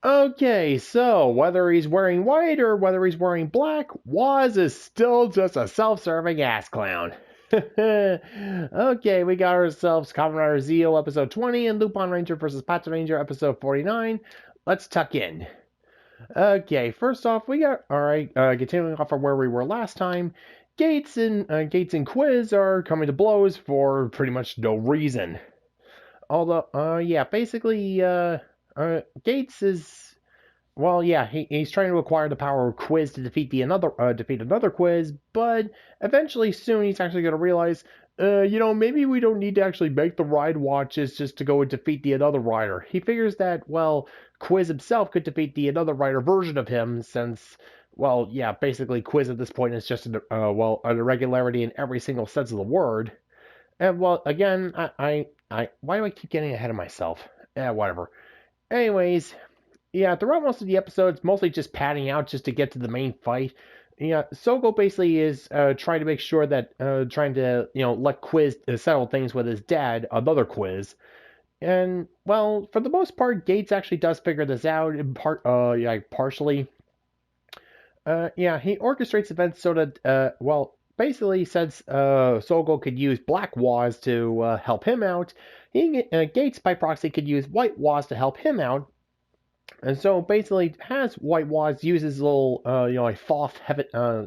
Okay, so whether he's wearing white or whether he's wearing black, Waz is still just a self-serving ass clown. Okay, we got ourselves Kamen Rider Zi-O episode 20 and Lupinranger vs. Patranger episode 49. Let's tuck in. Okay, first off, we got alright, continuing off from where we were last time. Gates and Quiz are coming to blows for pretty much no reason. Although, yeah, basically, Gates is, well, yeah, he's trying to acquire the power of Quiz to defeat another Quiz, but eventually, soon, he's actually going to realize, maybe we don't need to actually make the ride watches just to go and defeat the another rider. He figures that, well, Quiz himself could defeat the another rider version of him, since, well, yeah, basically, Quiz at this point is just an irregularity in every single sense of the word. And well, again, why do I keep getting ahead of myself? Whatever. Anyways, yeah, throughout most of the episode, it's mostly just padding out just to get to the main fight. Yeah, Soko basically is trying to make sure that trying to let Quiz settle things with his dad, another Quiz. And well, for the most part, Gates actually does figure this out in part, yeah, partially. Yeah, he orchestrates events so that, basically, since Sogol could use Black Waz to help him out, Gates by proxy could use White Waz to help him out. And so basically, has White Waz use his little,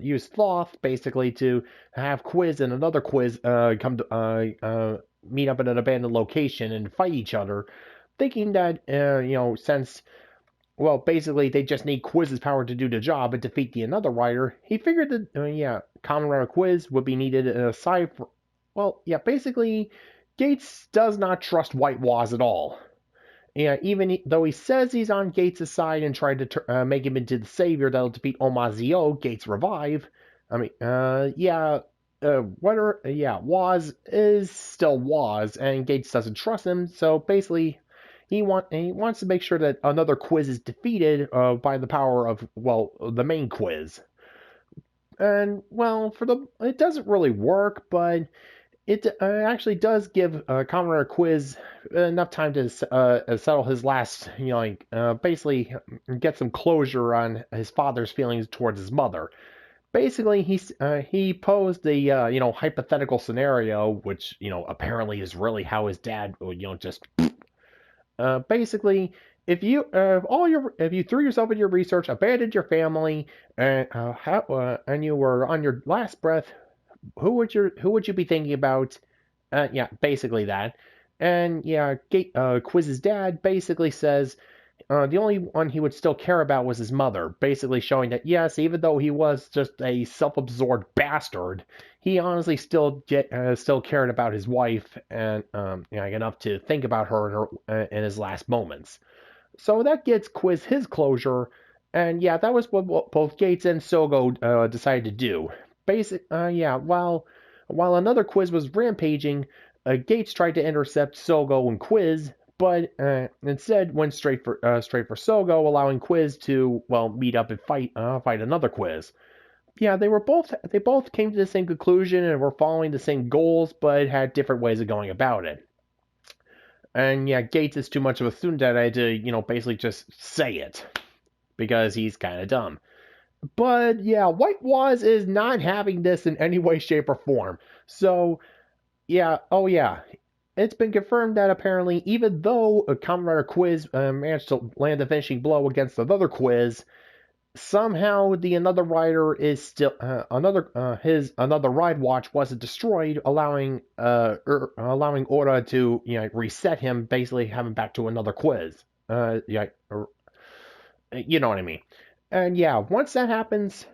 use Thoth basically to have Quiz and another Quiz come to meet up at an abandoned location and fight each other, thinking that, since basically they just need Quiz's power to do the job and defeat the another rider. He figured that, Kamen Rider Quiz would be needed aside for, basically, Gates does not trust White Waz at all. Yeah, even though he says he's on Gates' side and tried to make him into the savior that'll defeat Zi-O, Gates revive. I mean, Waz is still Waz, and Gates doesn't trust him. So basically, he wants to make sure that another Quiz is defeated by the power of the main Quiz. And it doesn't really work, but it actually does give Kamen Rider Quiz enough time to settle his last, basically get some closure on his father's feelings towards his mother. Basically, he posed the hypothetical scenario, which apparently is really how his dad just basically, if you threw yourself into your research, abandoned your family, and you were on your last breath, who would you be thinking about? Yeah, basically that. And yeah, Quiz's dad basically says the only one he would still care about was his mother, basically showing that yes, even though he was just a self-absorbed bastard, he honestly still cared about his wife and enough to think about her in his last moments. So that gets Quiz his closure, and yeah, that was what both Gates and Sogo decided to do. While another Quiz was rampaging, Gates tried to intercept Sogo and Quiz, but instead went straight for Sogo, allowing Quiz to meet up and fight another Quiz. Yeah, they both came to the same conclusion and were following the same goals, but had different ways of going about it. And yeah, Gates is too much of a student that I had to basically just say it because he's kind of dumb. But yeah, White Waz is not having this in any way, shape, or form. So yeah, oh yeah, it's been confirmed that apparently, even though a Kamen Rider Quiz managed to land a finishing blow against another Quiz, somehow the another rider is still another ride watch wasn't destroyed, allowing Ora to reset him, basically have him back to another Quiz. You know what I mean. And yeah, once that happens,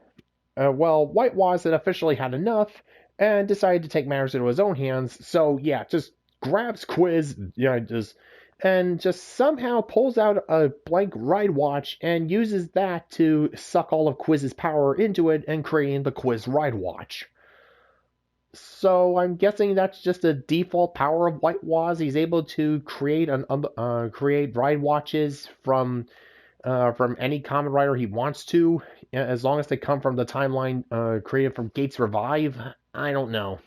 White Waz had officially had enough and decided to take matters into his own hands. So yeah, just grabs Quiz, just somehow pulls out a blank ride watch and uses that to suck all of Quiz's power into it and creating the Quiz ride watch. So I'm guessing that's just a default power of White Waz. He's able to create create ride watches from any Kamen Rider he wants to, as long as they come from the timeline created from Gates Revive. I don't know.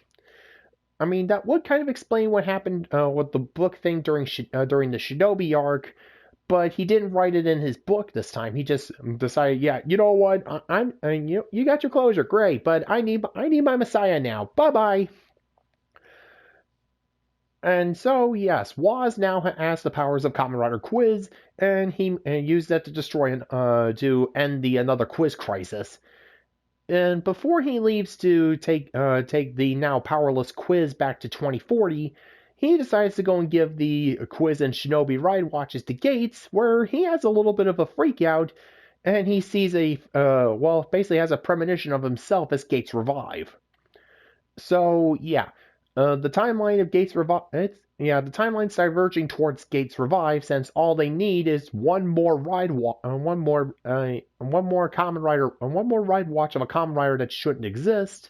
I mean, that would kind of explain what happened with the book thing during the Shinobi arc, but he didn't write it in his book this time. He just decided, yeah, you know what, you got your closure, great, but I need my Messiah now. Bye bye. And so, yes, Waz now has the powers of Kamen Rider Quiz, and he used that to destroy to end the another quiz crisis. And before he leaves to take the now powerless Quiz back to 2040, he decides to go and give the Quiz and Shinobi ride watches to Gates, where he has a little bit of a freak out, and he sees basically has a premonition of himself as Gates Revive. So yeah, the timeline of Gates Revive. The timeline's diverging towards Gates Revive, since all they need is one more ride watch of a Kamen Rider that shouldn't exist.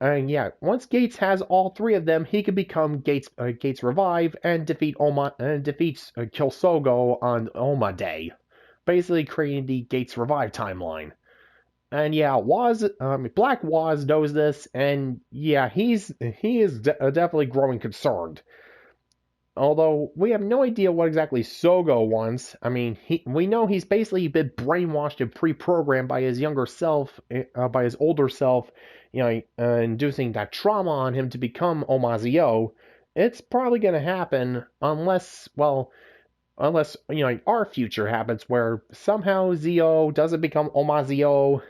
And yeah, once Gates has all three of them, he can become Gates Revive and defeats Kilsogo on Oma Day, basically creating the Gates Revive timeline. And yeah, Black Waz knows this, and yeah, he is definitely growing concerned. Although we have no idea what exactly Sogo wants. I mean, we know he's basically been brainwashed and pre-programmed by his younger self, by his older self, inducing that trauma on him to become Oma Zi-O. It's probably going to happen unless our future happens where somehow Zi-O doesn't become Oma Zi-O,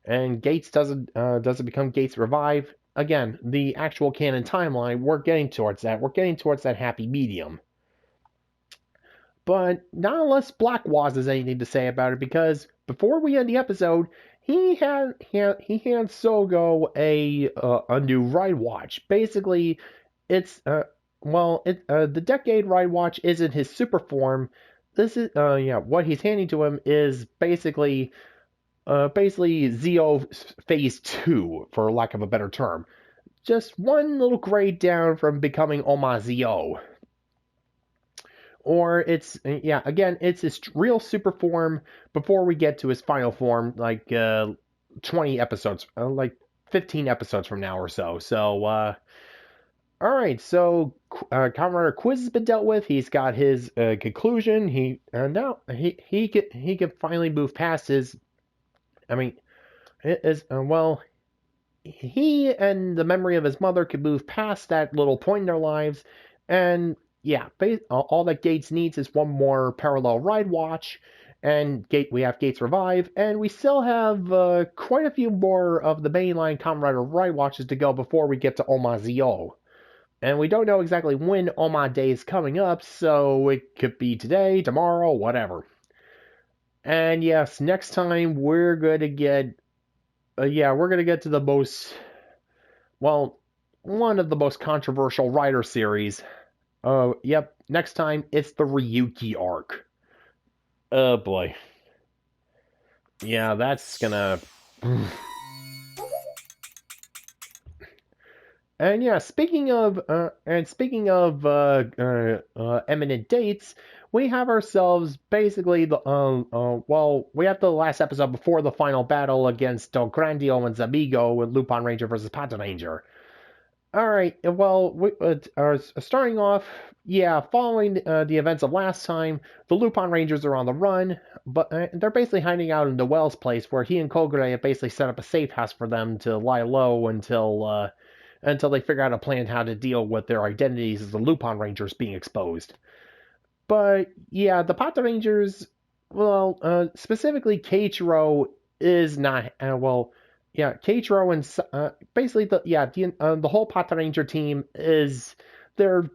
and Gates doesn't become Gates Revive. Again, the actual canon timeline, we're getting towards that. We're getting towards that happy medium. But not unless Black Waz has anything to say about it, because before we end the episode, he hands Sogo a new ride watch. Basically, it's the Decade ride watch isn't his super form. This is what he's handing to him is basically Zi-O Phase 2, for lack of a better term. Just one little grade down from becoming Oma Zi-O. Or it's his real super form before we get to his final form, like 20 episodes, like 15 episodes from now or so. So, alright, so Kamen Rider Quiz has been dealt with. He's got his conclusion. Now he can finally move past his. He and the memory of his mother could move past that little point in their lives, and yeah, all that Gates needs is one more parallel ride watch, and we have Gates Revive, and we still have quite a few more of the mainline Kamen Rider ride watches to go before we get to Oma Zi-O. And we don't know exactly when Oma Day is coming up, so it could be today, tomorrow, whatever. And yes, next time we're going to get to the most, one of the most controversial Rider series. Next time it's the Ryuki arc. Oh boy. Yeah, that's gonna. And yeah, speaking of eminent dates, we have ourselves basically we have the last episode before the final battle against Del Grandio and Zamigo with Lupinranger versus Patranger. Alright, well, starting off, following the events of last time, the Lupinrangers are on the run, but they're basically hiding out in Noel's place, where he and Kogure have basically set up a safe house for them to lie low until they figure out a plan how to deal with their identities as the Lupinrangers being exposed. But yeah, the Patrangers, specifically Keichiro is not Keichiro and basically the whole Patranger team is they're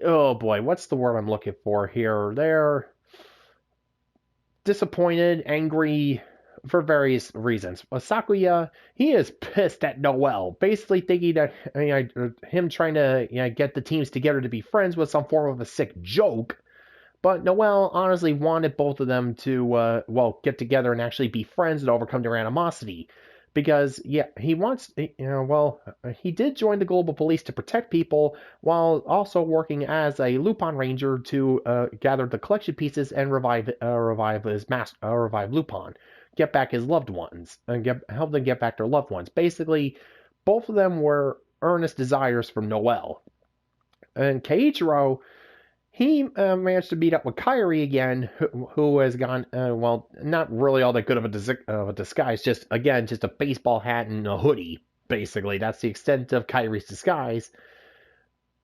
oh boy, what's the word I'm looking for here? They're disappointed, angry, for various reasons. Sakuya, he is pissed at Noel, basically thinking that him trying to get the teams together to be friends was some form of a sick joke. But Noel honestly wanted both of them to get together and actually be friends and overcome their animosity. Because he wants he did join the global police to protect people while also working as a Lupinranger to gather the collection pieces and revive Lupin. Get back his loved ones and help them get back their loved ones. Basically, both of them were earnest desires from Noel. And Keiichiro, he managed to meet up with Kairi again, who has gone, well, not really all that good of a disguise, just a baseball hat and a hoodie, basically. That's the extent of Kairi's disguise.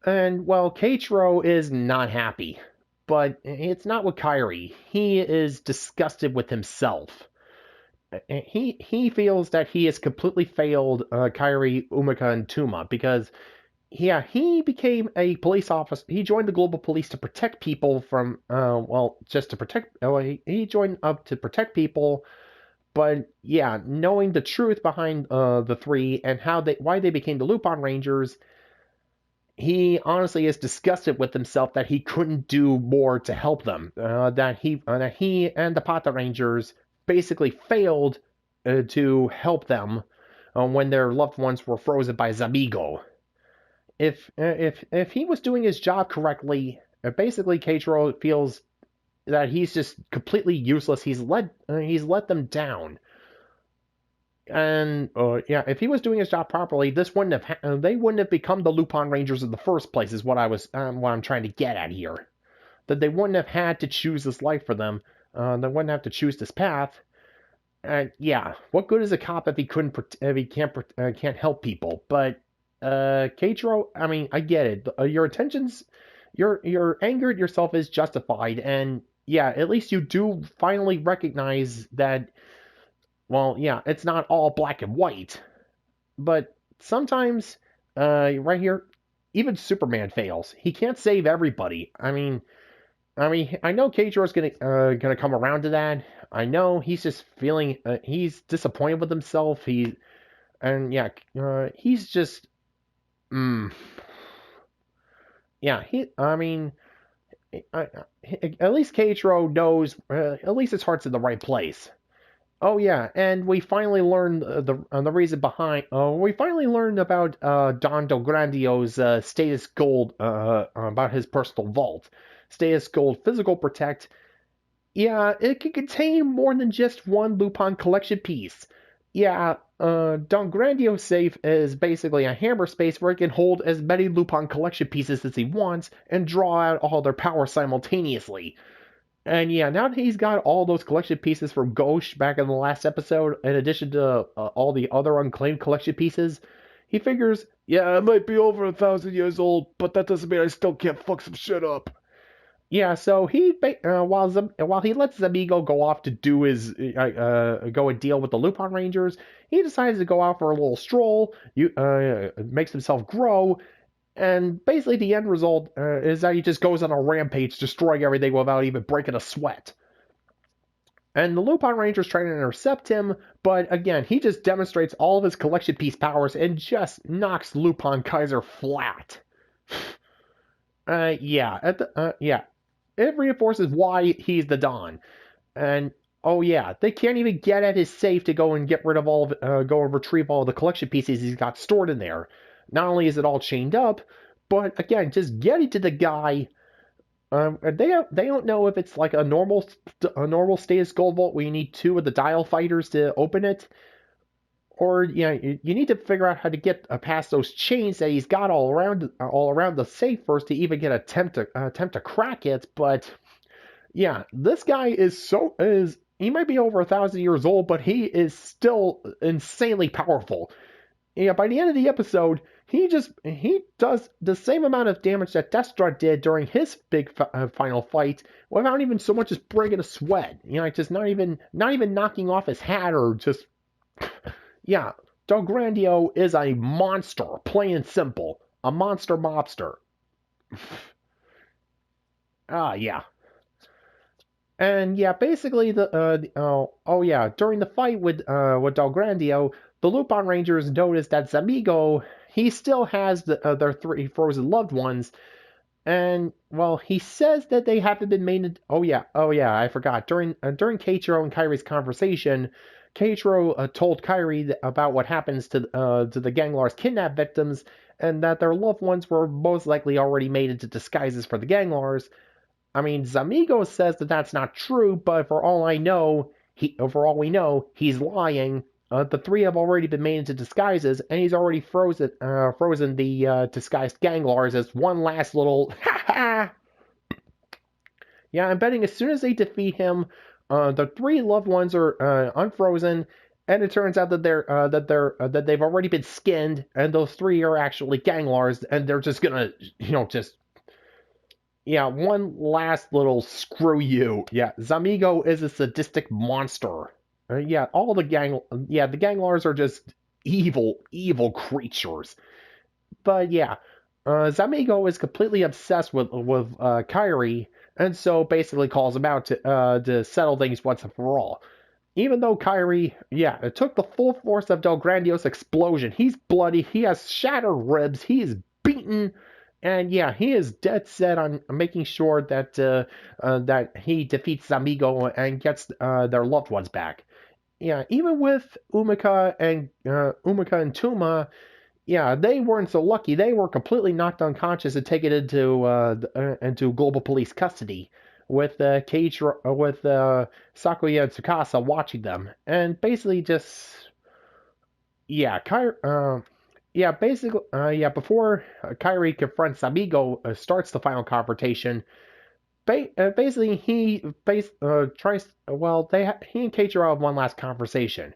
And, well, Keichiro is not happy, but it's not with Kairi. He is disgusted with himself. He feels that he has completely failed Kairi, Umika, and Tuma because yeah, he became a police officer. He joined the global police to protect people from, well, just to protect. He joined up to protect people, but yeah, knowing the truth behind the three and why they became the Lupin Rangers, he honestly is disgusted with himself that he couldn't do more to help them. That he and the Patrangers basically failed to help them when their loved ones were frozen by Zamigo. If he was doing his job correctly, basically Keiichiro feels that he's just completely useless. He's let them down. And yeah, if he was doing his job properly, they wouldn't have become the Lupin Rangers in the first place. Is what I'm trying to get at here. That they wouldn't have had to choose this life for them. They wouldn't have to choose this path. Yeah, what good is a cop if he can't help people? But Keiichiro, I mean, I get it. Your intentions, your anger at yourself is justified, and yeah, at least you do finally recognize that. Well, yeah, it's not all black and white, but sometimes, right here, even Superman fails. He can't save everybody. I know Keiichiro's gonna come around to that. I know he's just feeling he's disappointed with himself. He's just mm, yeah. At least Keiichiro knows. At least his heart's in the right place. Oh yeah, and we finally learned the reason behind. We finally learned about Don Del Grandio's status gold about his personal vault. Status gold physical protect. Yeah, it can contain more than just one Lupin collection piece. Yeah, Don Grandio's safe is basically a hammer space where it can hold as many Lupin collection pieces as he wants and draw out all their power simultaneously. And yeah, now that he's got all those collection pieces from Ghost back in the last episode, in addition to all the other unclaimed collection pieces, he figures, yeah, it might be over 1,000 years old, but that doesn't mean I still can't fuck some shit up. Yeah, so while he lets Zamigo go off to do his go and deal with the Lupin Rangers, he decides to go out for a little stroll. Makes himself grow, and basically the end result is that he just goes on a rampage, destroying everything without even breaking a sweat. And the Lupin Rangers try to intercept him, but again, he just demonstrates all of his collection piece powers and just knocks Lupin Kaiser flat. Yeah. It reinforces why he's the Don. And oh yeah, they can't even get at his safe to go and get rid of go and retrieve all the collection pieces he's got stored in there. Not only is it all chained up, but again, just getting to the guy. They don't know if it's like a normal status gold vault where you need two of the dial fighters to open it, or you need to figure out how to get past those chains that he's got all around the safe first to even attempt to crack it. But yeah, this guy he might be over 1,000 years old, but he is still insanely powerful. Yeah, by the end of the episode, he does the same amount of damage that Destra did during his big final fight without even so much as breaking a sweat. Just not even knocking off his hat or just. Yeah, Del Grandio is a monster, plain and simple. A monster mobster. Yeah. And yeah, basically during the fight with Del Grandio, the Lupin Rangers notice that Zamigo, he still has their three frozen loved ones, and well, he says that they haven't been made. Oh yeah, I forgot. During Keiichiro and Kairi's conversation, Keiichiro told Kairi about what happens to the Ganglar's kidnap victims, and that their loved ones were most likely already made into disguises for the Ganglars. I mean, Zamigo says that that's not true, but for all we know, he's lying. The three have already been made into disguises, and he's already frozen the disguised Ganglars as one last little ha ha. Yeah, I'm betting as soon as they defeat him, the three loved ones are unfrozen, and it turns out that that they've already been skinned, and those three are actually ganglars, and they're just gonna, just yeah, one last little screw you. Yeah, Zamigo is a sadistic monster. Yeah, the ganglars are just evil creatures. But yeah, Zamigo is completely obsessed with Kairi, and so basically calls him out to settle things once and for all. Even though Kairi, yeah, it took the full force of Del Grandio's explosion. He's bloody, he has shattered ribs, he is beaten, and yeah, he is dead set on making sure that he defeats Zamigo and gets their loved ones back. Yeah, even with Umika and Tuma, yeah, they weren't so lucky. They were completely knocked unconscious and taken into global police custody, with Sakuya and Tsukasa watching them, and basically just before Kairi confronts Amigo, starts the final confrontation. Basically, tries. Well, he and Keichiro have one last conversation.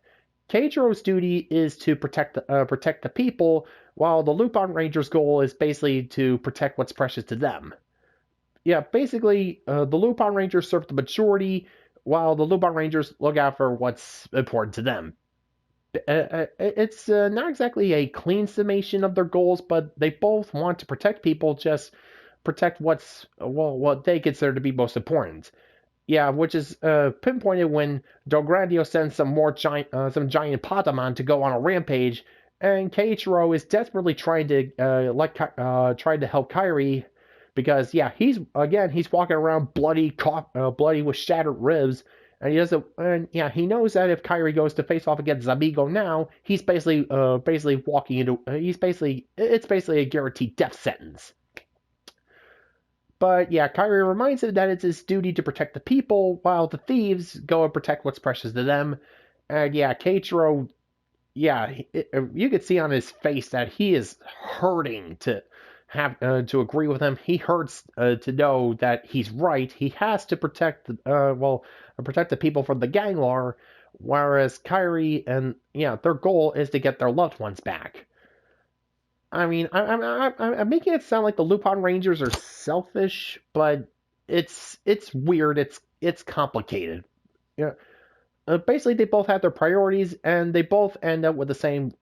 Keiichiro's duty is to protect the people, while the Lupin Ranger's goal is basically to protect what's precious to them. Yeah, basically, the Lupin Rangers serve the majority, while the Lupin Rangers look out for what's important to them. It's not exactly a clean summation of their goals, but they both want to protect people, just protect what they consider to be most important. Yeah, which is pinpointed when Del Grandio sends some giant Padaman to go on a rampage, and Keiichiro is desperately trying to help Kairi, because yeah, he's walking around bloody with shattered ribs, and he knows that if Kairi goes to face off against Zamigo now, he's basically walking into it's basically a guaranteed death sentence. But yeah, Kairi reminds him that it's his duty to protect the people, while the thieves go and protect what's precious to them. And yeah, Keiichiro, you could see on his face that he is hurting to agree with him. He hurts to know that he's right. He has to protect the people from the Ganglar, whereas Kairi and their goal is to get their loved ones back. I mean, I'm making it sound like the Lupin Rangers are selfish, but it's weird. It's complicated. Yeah. Basically, they both have their priorities, and they both end up with the same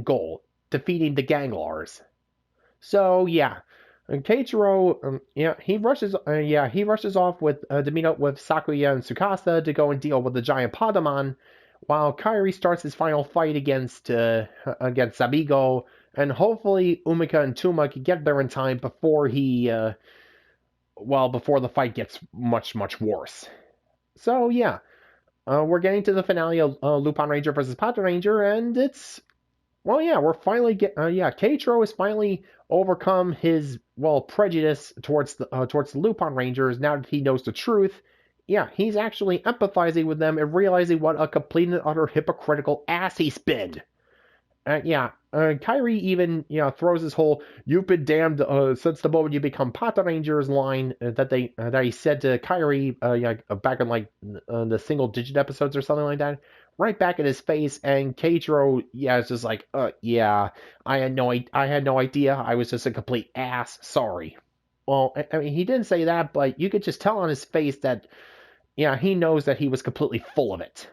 goal: defeating the Ganglars. So yeah, Keiichiro, he rushes off to meet up with Sakuya and Tsukasa to go and deal with the giant Padaman, while Kairi starts his final fight against Sabigo, and hopefully Umika and Tuma can get there in time before before the fight gets much worse. So yeah, we're getting to the finale of Lupin Ranger versus Patranger, and we're finally Keiichiro has finally overcome his prejudice towards the Lupin Rangers now that he knows the truth. Yeah, he's actually empathizing with them and realizing what a complete and utter hypocritical ass he's been. Kairi even throws his whole "you've been damned since the moment you become Patrangers" line that he said to Kairi back in the single digit episodes or something like that, right back in his face. And Keiichiro is just like, I had no idea, I was just a complete ass, sorry. Well, I mean, he didn't say that, but you could just tell on his face that he knows that he was completely full of it.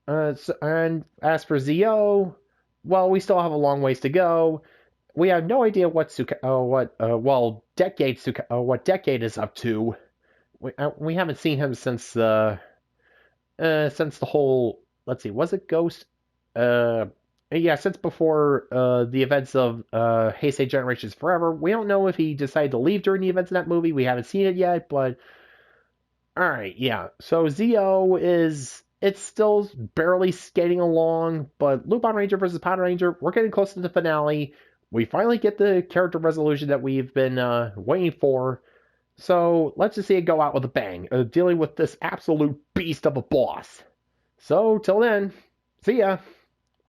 And as for Zi-O, well, we still have a long ways to go. We have no idea what Decade is up to. We haven't seen him since the whole. Let's see, was it Ghost? Since before the events of Heisei Generations Forever. We don't know if he decided to leave during the events of that movie. We haven't seen it yet, but all right, yeah. So Zi-O it's still barely skating along, but Lupin Ranger versus Patranger, we're getting close to the finale. We finally get the character resolution that we've been waiting for. So let's just see it go out with a bang, dealing with this absolute beast of a boss. So till then, see ya.